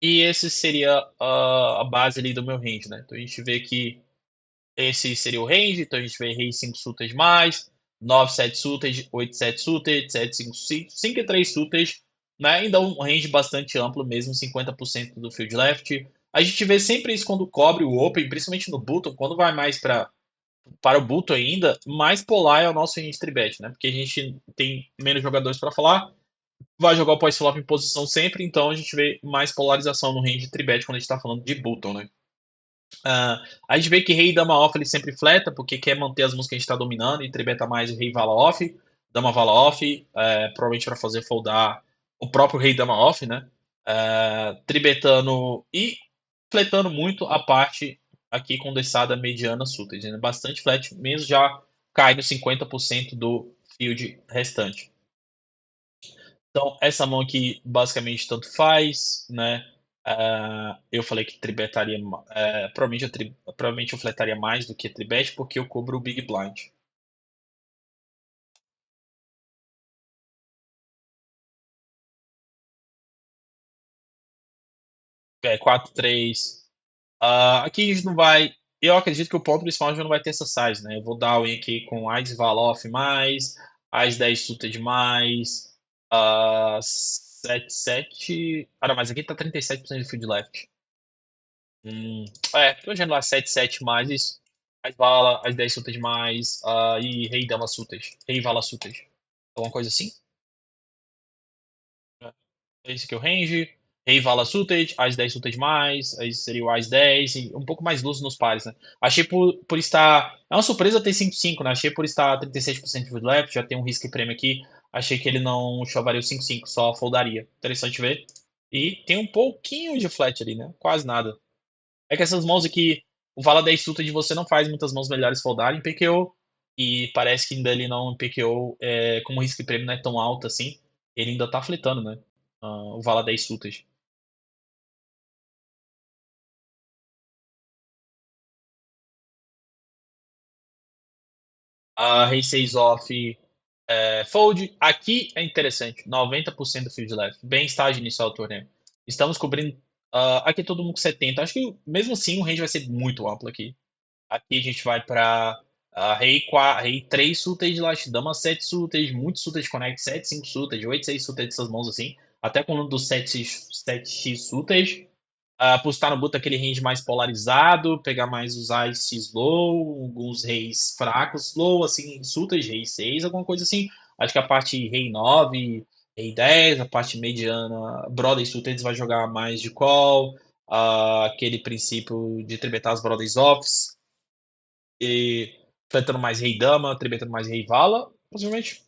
E esse seria a base ali do meu range, né? Então a gente vê que esse seria o range, então a gente vê rei 5 suited mais, 9 7 suited, 8 7 suited, 7 5 5 e 3 suited, né? Ainda um range bastante amplo, mesmo 50% do field left. A gente vê sempre isso quando cobre o open, principalmente no button, quando vai mais para o button ainda, mais polar é o nosso range tribet, né? Porque a gente tem menos jogadores para falar, vai jogar o pós-flop em posição sempre, então a gente vê mais polarização no range tribet quando a gente está falando de button, né? A gente vê que Rei e Dama Off ele sempre fleta, porque quer manter as músicas que a gente está dominando, e tribeta mais o Rei Vala Off, Dama Vala Off, provavelmente para fazer foldar o próprio Rei Dama Off, né? Tribetando e fletando muito a parte aqui condensada mediana suited, né? Bastante flat, mesmo já cai no 50% do field restante. Então, essa mão aqui basicamente tanto faz, né? Eu falei que tribetaria. Provavelmente eu fletaria mais do que tribet, porque eu cubro o Big Blind. 4, 3. Aqui a gente não vai. Eu acredito que o ponto principal já não vai ter essa size, né? Eu vou dar o aqui com Ás Valoff mais, Ás 10 suited mais, 7, 7. Não, mas aqui tá 37% de field left. Tô imaginando lá 7 7 mais isso. As bala, as 10 sutas mais, e rei dama sutas. Rei vala sutas. Alguma coisa assim? Esse aqui é o range. Rei vala suited, as 10 suited mais, aí seria o as 10 e um pouco mais luz nos pares, né? Achei por estar. É uma surpresa ter 5-5, né? Achei por estar 37% de field left, já tem um risco e prêmio aqui. Achei que ele não chovaria o 5-5, só foldaria. Interessante ver. E tem um pouquinho de flat ali, né? Quase nada. É que essas mãos aqui, o Vala 10 Suta de você não faz muitas mãos melhores foldarem em PKO. E parece que ainda ele não em PKO, como o risco de prêmio não é tão alto assim, ele ainda tá fletando, né? O Vala 10 Sutas. A Rei 6 off fold. Aqui é interessante, 90% do field left. Bem estágio inicial do torneio. Estamos cobrindo. Aqui todo mundo com 70. Acho que mesmo assim o range vai ser muito amplo aqui. Aqui a gente vai para Rei 3 suited, Last Dama 7 suited, muitos suited Connect 7, 5 suited, 8 6 suited dessas mãos assim, até com o do 7x suited. Apostar no boot aquele range mais polarizado, pegar mais os Ice slow, alguns reis fracos, slow, assim, suited, rei 6, alguma coisa assim. Acho que a parte rei 9, rei 10, a parte mediana, Brothers suited vai jogar mais de call, aquele princípio de tribetar as Brothers offs, e tretando mais rei dama, tretando mais rei vala, possivelmente.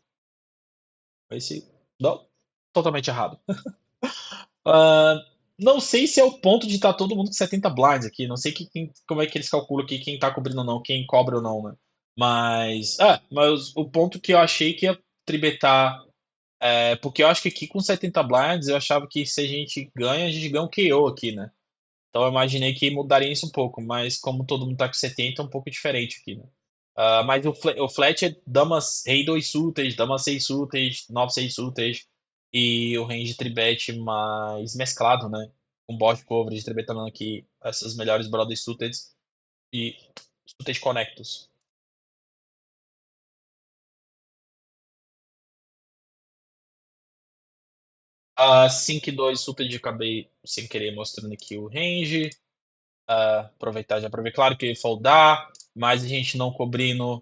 Esse, não, totalmente errado. Ah, não sei se é o ponto de estar todo mundo com 70 blinds aqui. Não sei como é que eles calculam aqui quem tá cobrindo ou não, quem cobra ou não, né? Mas o ponto que eu achei que ia tribetar. Porque eu acho que aqui com 70 blinds eu achava que se a gente ganha um KO aqui, né? Então eu imaginei que mudaria isso um pouco, mas como todo mundo tá com 70, é um pouco diferente aqui, né? Mas o flat é damas rei 2 suited, dama 6 suited, 9 6 suited e o range tribet mais mesclado, né? Com bot coverage tribetando aqui essas melhores brothers suited e suited connectos. 5 e 2 suited, acabei sem querer mostrando aqui o range. Aproveitar já aproveitar. Claro que foldar, mas a gente não cobrindo.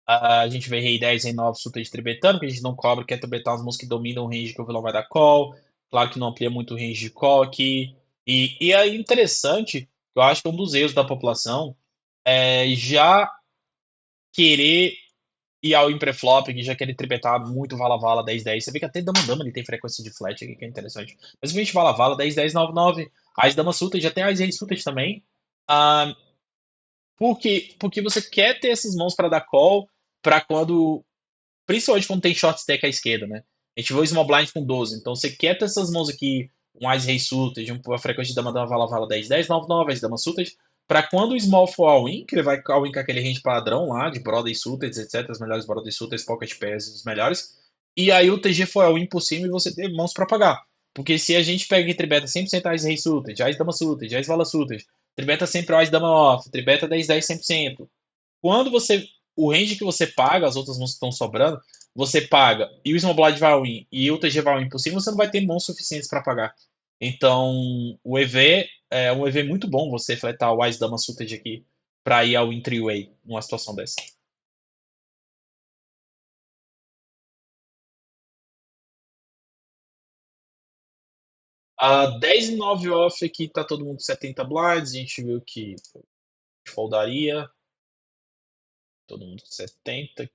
A gente vê Rei 10, Rei 9, Suta de Tribetando, que a gente não cobre, quer tribetar as mãos que dominam o range que o vilão vai dar call. Claro que não amplia muito o range de call aqui. E é interessante, eu acho que um dos erros da população é já querer ir ao pré-flop, que já querer tribetar muito vala-vala 10-10. Você vê que até dama-dama ele tem frequência de flat aqui, que é interessante. Mas a gente vala-vala 10-10, 9-9. As damas suited, até as reis suited também. Ah, porque você quer ter essas mãos para dar call para quando. Principalmente quando tem short stack à esquerda, né? A gente viu o Small Blind com 12. Então você quer ter essas mãos aqui, um Ice Rei Suited, uma frequência de dama dama vala vala 10 10 9 9, as damas suited, para quando o Small for all-in, que ele vai all-in com aquele range padrão lá, de Brother Suited, etc. As melhores Brother Suited, Pocket Pairs, os melhores. E aí o TG for all-in por cima e você ter mãos para pagar. Porque se a gente pega e tribeta 100% Ice Rei Suited, Ice Dama Suited, Ice Vala Suited, tribeta sempre o Ice Dama Off, tribeta 10 10 100%. Quando você. O range que você paga, as outras mãos que estão sobrando, você paga e o Snowblade vai win e o TG vai win por cima, você não vai ter mãos suficientes para pagar. Então, o EV é um EV muito bom você fletar o Wise Dama Suited aqui para ir ao win 3-way numa situação dessa. 10 e 9 off aqui tá todo mundo com 70 blinds, a gente viu que foldaria, todo mundo com 70.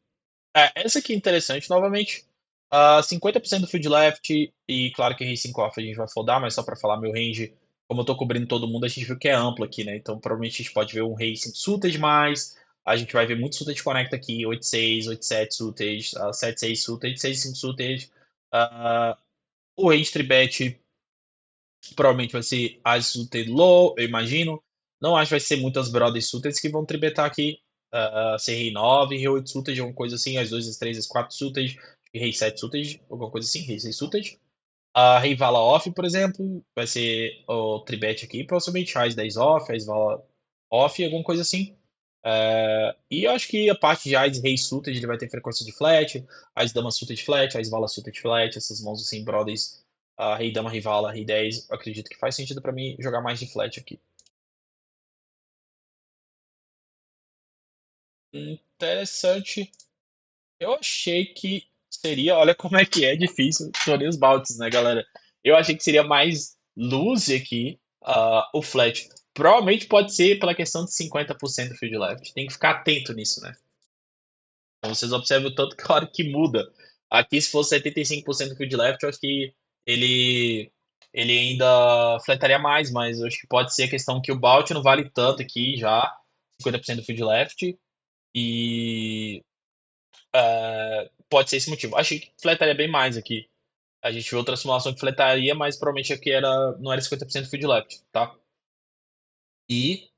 Essa aqui é interessante, novamente. 50% do field left, e claro que Rei 5 off a gente vai foldar, mas só para falar meu range, como eu tô cobrindo todo mundo, a gente viu que é amplo aqui, né? Então provavelmente a gente pode ver um Rei 5 suited mais, a gente vai ver muito suited connect aqui, 8-6, 8-7 suited, 7-6 suited, 6-5 suited. Uh, o range 3bet provavelmente vai ser As suited low, eu imagino. Não acho que vai ser muitas brothers suited que vão tribetar aqui. Ser rei 9, rei 8 suited, alguma coisa assim. As 2, as 3, as 4 suited. Rei 7 suited, alguma coisa assim. Rei 6 suited. Rei Vala off, por exemplo, vai ser o tribet aqui. Possivelmente As 10 off, As Vala off, alguma coisa assim. E eu acho que a parte de As Rei suited ele vai ter frequência de flat. As Dama suited flat, As Vala suited flat. Essas mãos assim, brothers Rei Dama, Rei Vala, Rei 10, eu acredito que faz sentido pra mim jogar mais de flat aqui. Interessante. Eu achei que seria. Olha como é que é difícil torneios Baltis, né, galera? Eu achei que seria mais loose aqui o flat. Provavelmente pode ser pela questão de 50% field left. Tem que ficar atento nisso, né? Então vocês observam o tanto que a hora que muda. Aqui, se fosse 75% field left, eu acho que ele, ele ainda fletaria mais, mas eu acho que pode ser a questão que o Balt não vale tanto aqui já, 50% do field left, e pode ser esse motivo. Achei que fletaria bem mais aqui. A gente viu outra simulação que fletaria, mas provavelmente aqui não era 50% field left, tá? E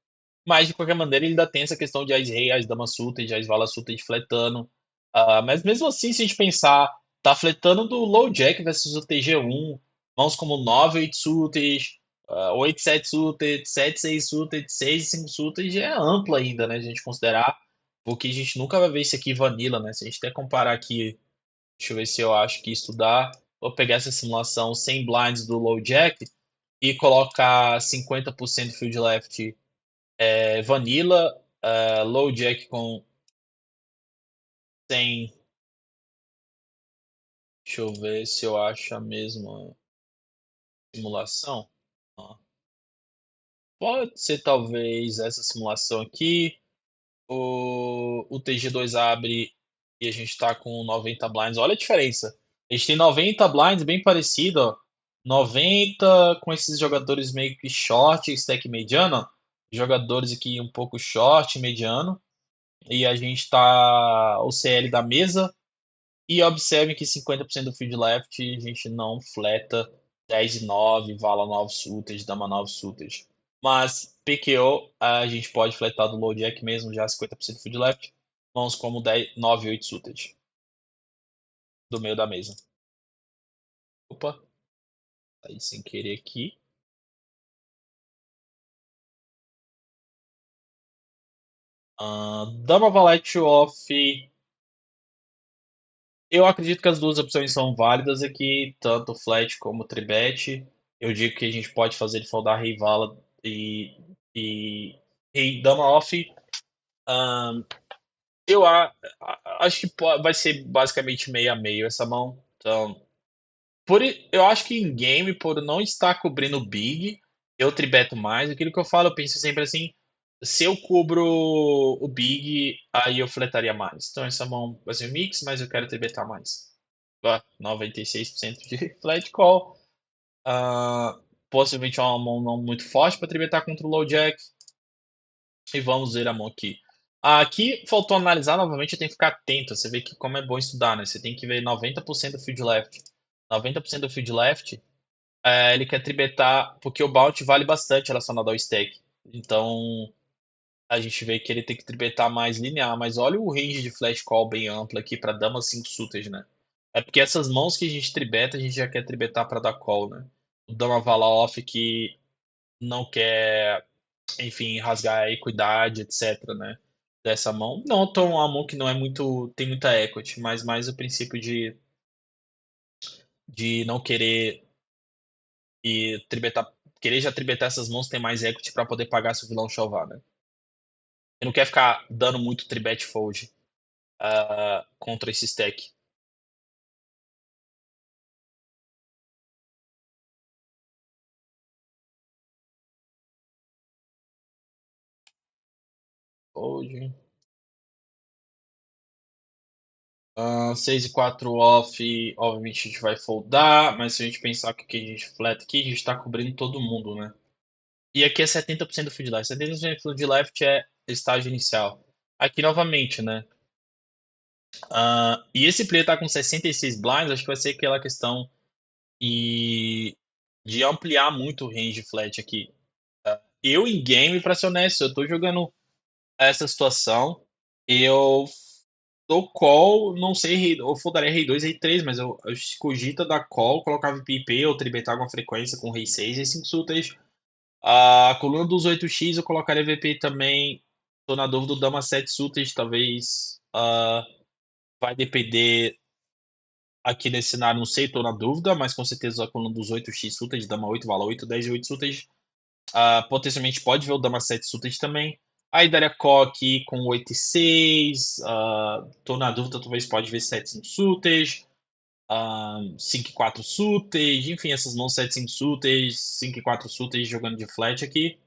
Mas, de qualquer maneira, ele ainda tem essa questão de Ás Rei, Ás Dama Suited, Ás Vala Suited fletando. Mas mesmo assim, se a gente pensar, tá fletando do Low Jack versus o TG1, mãos como 9 8 Suited, 8 7 Suited, 7 6 Suited, 6 5 Suited, é ampla ainda, né? A gente considerar. porque a gente nunca vai ver isso aqui vanilla, né? Se a gente até comparar aqui, deixa eu ver se eu acho que isso dá. Vou pegar essa simulação sem blinds do low jack e colocar 50% field left vanilla, low jack com 100. Deixa eu ver se eu acho a mesma simulação. Ó, pode ser talvez essa simulação aqui. O TG2 abre e a gente tá com 90 blinds. Olha a diferença. A gente tem 90 blinds bem parecido, ó. 90 com esses jogadores meio que short, stack mediano, ó. Jogadores aqui um pouco short, mediano. E a gente tá o CL da mesa. E observe que 50% do field left a gente não fleta 10 e 9, vala 9 suited, dama 9 suited. Mas PKO a gente pode fletar do low jack mesmo, já 50% field left. Mãos como 10, 9 e 8 suited. Do meio da mesa. Opa, aí sem querer aqui. Dama valete off. Eu acredito que as duas opções são válidas aqui, tanto flat como tribet. Eu digo que a gente pode fazer ele foldar rei vala e rei dama off. Ahn, acho que vai ser basicamente meio a meio essa mão. Então, eu acho que em game, por não estar cobrindo o big, eu tribeto mais. Aquilo que eu falo, eu penso sempre assim: se eu cubro o big, aí eu fletaria mais. Então essa mão vai ser um mix, mas eu quero tribetar mais. 96% de flat call. Ah, possivelmente uma mão não muito forte para tribetar contra o low jack. E vamos ver a mão aqui. Aqui faltou analisar novamente, eu tenho que ficar atento. Você vê que como é bom estudar, né? Você tem que ver 90% do field left. 90% do field left, ele quer tribetar, porque o bounty vale bastante relacionado ao stack. Então, a gente vê que ele tem que tribetar mais linear. Mas olha o range de flash call bem amplo aqui para dama 5 suited, né? É porque essas mãos que a gente tribeta, a gente já quer tribetar para dar call, né? O dama vala off que não quer, enfim, rasgar a equidade, etc, né? Dessa mão. Não tão uma mão que não é muito, tem muita equity, mas mais o princípio de não querer e tribetar, querer já tribetar essas mãos tem mais equity para poder pagar se o vilão chovar, né? E não quer ficar dando muito tribet fold contra esse stack. Fold. 6 e 4 off, obviamente a gente vai foldar, mas se a gente pensar que a gente flat aqui, a gente tá cobrindo todo mundo, né? E aqui é 70% do field left. 70% do field left é estágio inicial. Aqui novamente, né? E esse player tá com 66 blinds, acho que vai ser aquela questão de ampliar muito o range flat aqui. Eu em game, pra ser honesto, eu tô jogando essa situação. Eu dou call, não sei, eu foldaria rei 2 rei 3 mas eu cogita dar call, colocar VPP ou tribetar com frequência com rei 6 rei 5 suitas. A coluna dos 8x eu colocaria VP também. Tô na dúvida do dama 7 suitas, talvez. Vai depender aqui nesse cenário, não sei, tô na dúvida, mas com certeza a coluna dos 8x suitas, dama 8, vala 8, 10 e 8 suitas. Potencialmente pode ver o dama 7 suitas também. Aí daria call aqui com 8 e 6. Tô na dúvida, talvez pode ver 7 5 suitas. 5 e 4 suitas. Enfim, essas mãos 7 5 suitas, 5 e 4 suitas jogando de flat aqui.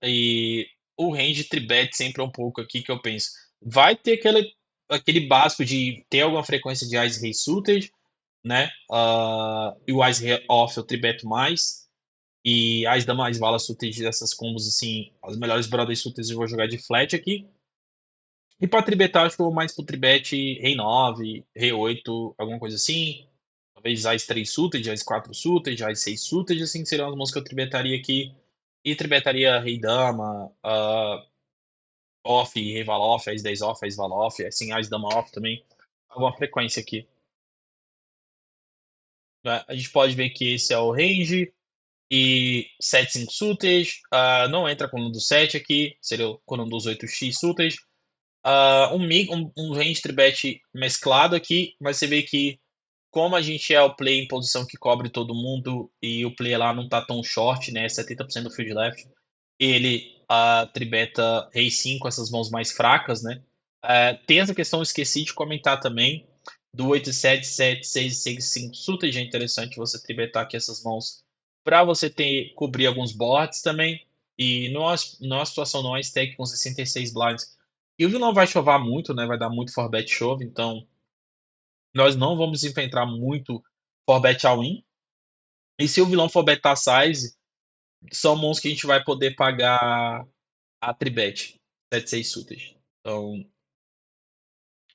E o range tribet sempre é um pouco aqui que eu penso. Vai ter aquele básico de ter alguma frequência de Ice Rei suited, né? E o Ice Rei off eu tribeto mais. E as damas vala suited dessas combos, assim, as melhores brothers suited eu vou jogar de flat aqui. E pra tribetar, acho que eu vou mais pro tribet Rei 9, Rei 8, alguma coisa assim. Talvez Ice 3 suited, Ice 4 suited, Ice 6 suited, assim, seriam as mãos que eu tribetaria aqui. E tribetaria Rei Dama, off, Rei Vala off, As 10 off, As Vala off, assim, As Dama off também. Alguma frequência aqui. Né? A gente pode ver que esse é o range. E 7 5 suites, não entra com o do 7 aqui, seria com o dos 8x suites. um range tribet mesclado aqui, mas você vê que como a gente é o play em posição que cobre todo mundo e o play lá não tá tão short, né? 70% do field left, ele tribeta rei 5, essas mãos mais fracas, né? Tem essa questão, eu esqueci de comentar também, do 8, 7, 7, 6, 6, 5 suited, é interessante você tribetar aqui essas mãos para você cobrir alguns boards também. E numa situação não é stack com 66 blinds. E o vilão vai chovar muito, né? Vai dar muito for bet chove, então nós não vamos enfrentar muito for bet all-in. E se o vilão for beta size, são mãos que a gente vai poder pagar a tribet 7-6 suited. Então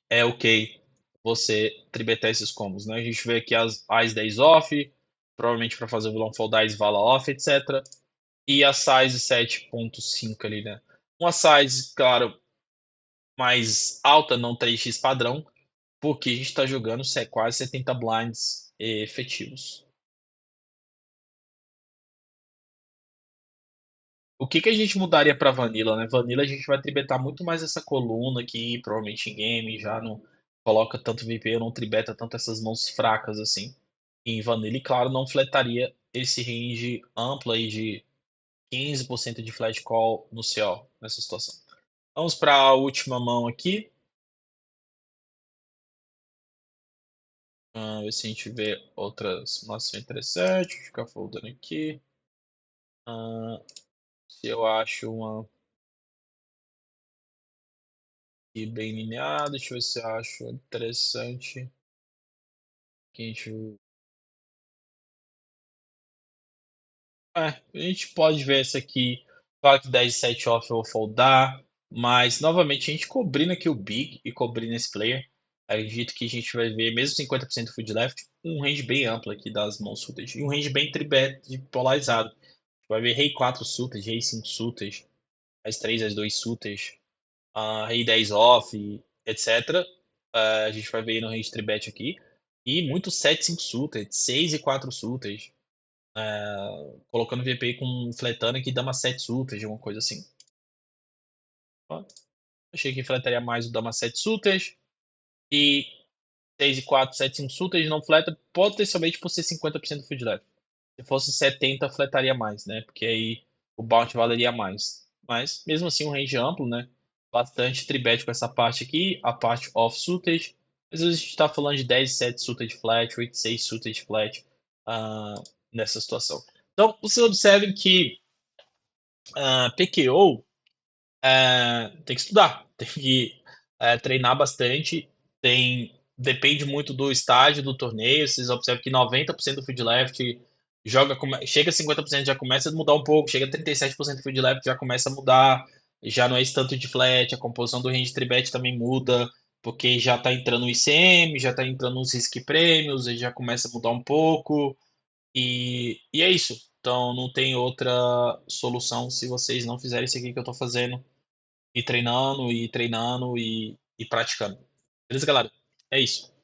é ok você tribetar esses combos, né? A gente vê aqui as 10 off, provavelmente para fazer o vilão foldar as vala off, etc. E a size 7.5 ali, né? Uma size, claro, mais alta, não 3x padrão, porque a gente está jogando quase 70 blinds efetivos. O que que a gente mudaria para Vanilla, né? Vanilla a gente vai tribetar muito mais essa coluna aqui, provavelmente em game, já não coloca tanto VP, não tribeta tanto essas mãos fracas assim. Em Vanilla, e claro, não fletaria esse range amplo aí de 15% de flat call no CO nessa situação. Vamos para a última mão aqui. Ver se a gente vê outras maçãs interessantes. Vou ficar foldando aqui. Se eu acho uma aqui bem lineada. Deixa eu ver se eu acho interessante. Que a gente... a gente pode ver essa aqui. Claro que 10 7 off eu vou foldar. Mas, novamente, a gente cobrindo aqui o big e cobrindo esse player. Acredito que a gente vai ver, mesmo 50% field left, um range bem amplo aqui das mãos suited. E um range bem tribet polarizado. Vai ver rei 4 suited, rei 5 suited, as 3 as 2 suited, rei 10 off, etc. A gente vai ver no range tribet aqui. E muito 7 5 suited, 6 e 4 suited. Colocando VP com fletando aqui, dama 7 suited, alguma coisa assim. Ó, achei que fletaria mais o dama 7 suited. E 6 e 4, 7 5 suited não fleta, potencialmente por ser 50% field left. Se fosse 70, fletaria mais, né? Porque aí o bounty valeria mais. Mas, mesmo assim, um range amplo, né? Bastante tribet com essa parte aqui, a parte off-suited. Às vezes a gente está falando de 10, 7 suited flat, 8, 6 suited flat nessa situação. Então, vocês observem que PKO tem que estudar, tem que treinar bastante, depende muito do estágio do torneio. Vocês observam que 90% do field left chega a 50% já começa a mudar um pouco, chega a 37% do field left já começa a mudar, já não é esse tanto de flat, a composição do range tribet também muda, porque já está entrando o ICM, já está entrando os risk prêmios, e já começa a mudar um pouco, e é isso. Então não tem outra solução se vocês não fizerem isso aqui que eu estou fazendo e treinando e praticando. Beleza, galera? É isso.